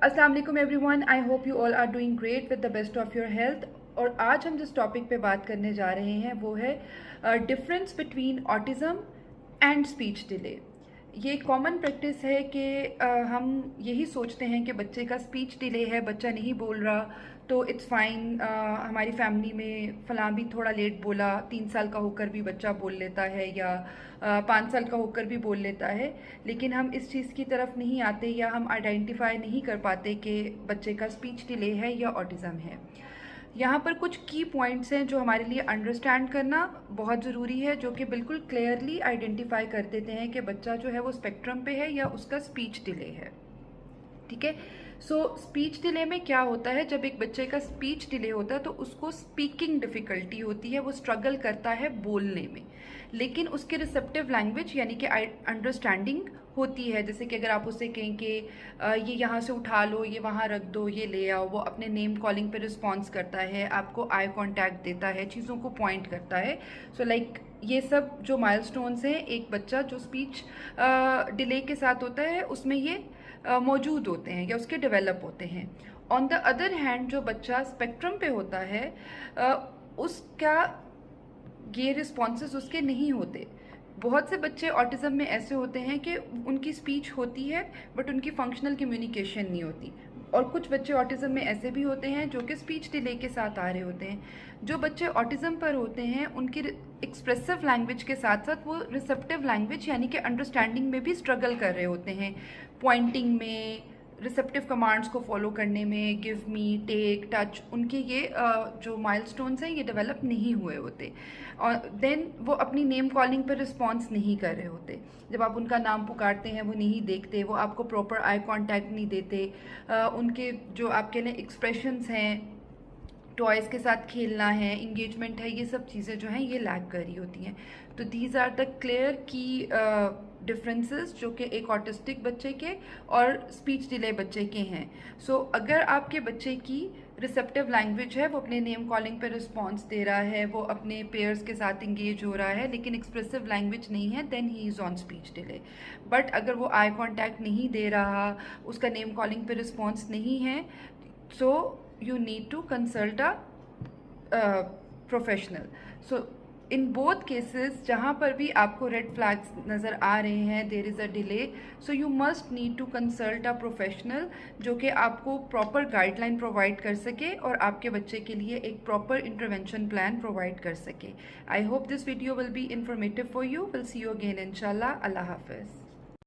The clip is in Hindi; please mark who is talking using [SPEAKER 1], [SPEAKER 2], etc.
[SPEAKER 1] अस्सलाम वालेकुम everyone, I hope you all are doing great with the best of your health. और आज हम जिस टॉपिक पे बात करने जा रहे हैं वो है difference between autism and speech delay. ये कॉमन प्रैक्टिस है कि हम यही सोचते हैं कि बच्चे का स्पीच डिले है, बच्चा नहीं बोल रहा तो इट्स फाइन। हमारी फैमिली में फ़लाँ भी थोड़ा लेट बोला, 3 साल का होकर भी बच्चा बोल लेता है या 5 साल का होकर भी बोल लेता है। लेकिन हम इस चीज़ की तरफ नहीं आते या हम आइडेंटिफाई नहीं कर पाते कि बच्चे का स्पीच डिले है या ऑटिज़म है। यहाँ पर कुछ की पॉइंट्स हैं जो हमारे लिए अंडरस्टैंड करना बहुत ज़रूरी है, जो कि बिल्कुल क्लियरली आइडेंटिफाई कर देते हैं कि बच्चा जो है वो स्पेक्ट्रम पे है या उसका स्पीच डिले है। ठीक है। सो स्पीच डिले में क्या होता है, जब एक बच्चे का स्पीच डिले होता है तो उसको स्पीकिंग डिफ़िकल्टी होती है, वो स्ट्रगल करता है बोलने में, लेकिन उसके रिसेप्टिव लैंग्वेज यानी कि अंडरस्टैंडिंग होती है। जैसे कि अगर आप उससे कहें कि ये यहाँ से उठा लो, ये वहाँ रख दो, ये ले आओ, वो अपने नेम कॉलिंग पे रिस्पॉन्स करता है, आपको आई कांटेक्ट देता है, चीज़ों को पॉइंट करता है। सो लाइक ये सब जो माइलस्टोन्स हैं एक बच्चा जो स्पीच डिले के साथ होता है उसमें ये मौजूद होते हैं या उसके डेवलप होते हैं। ऑन द अदर हैंड जो बच्चा स्पेक्ट्रम पे होता है उसका ये रिस्पॉन्सेस उसके नहीं होते। बहुत से बच्चे ऑटिज़म में ऐसे होते हैं कि उनकी स्पीच होती है बट उनकी फंक्शनल कम्युनिकेशन नहीं होती, और कुछ बच्चे ऑटिज़म में ऐसे भी होते हैं जो कि स्पीच डिले के साथ आ रहे होते हैं। जो बच्चे ऑटिज़म पर होते हैं उनकी एक्सप्रेसिव लैंग्वेज के साथ साथ वो रिसेप्टिव लैंग्वेज यानी कि अंडरस्टैंडिंग में भी स्ट्रगल कर रहे होते हैं, पॉइंटिंग में, रिसेप्टिव कमांड्स को फॉलो करने में, गिव मी, टेक, टच, उनके ये जो माइलस्टोन्स हैं ये डेवलप नहीं हुए होते। और देन वो अपनी नेम कॉलिंग पर रिस्पॉन्स नहीं कर रहे होते। जब आप उनका नाम पुकारते हैं वो नहीं देखते, वो आपको प्रॉपर आई कांटेक्ट नहीं देते, उनके जो आपके लिए एक्सप्रेशंस हैं, टॉयज़ के साथ खेलना है, इंगेजमेंट है, ये सब चीज़ें जो हैं ये लैग कर रही होती हैं। तो दीज आर द क्लियर की डिफरेंसेस जो कि एक ऑटिस्टिक बच्चे के और स्पीच डिले बच्चे के हैं। सो अगर आपके बच्चे की रिसेप्टिव लैंग्वेज है, वो अपने नेम कॉलिंग पे रिस्पॉन्स दे रहा है, वो अपने पेयर्स के साथ इंगेज हो रहा है, लेकिन एक्सप्रेसिव लैंग्वेज नहीं है, then he is on speech delay. But अगर वो आई कॉन्टैक्ट नहीं दे रहा, उसका नेम कॉलिंग पे रिस्पॉन्स नहीं है, सो you need to consult a professional. So in both cases जहाँ पर भी आपको रेड फ्लैग्स नज़र आ रहे हैं, there is a delay, so you must need to consult a professional जो कि आपको प्रॉपर गाइडलाइन प्रोवाइड कर सके और आपके बच्चे के लिए एक प्रॉपर इंटरवेंशन प्लान प्रोवाइड कर सके। I hope this video will be informative for you. Will see you again इंशाल्लाह। अल्लाह हाफिज़।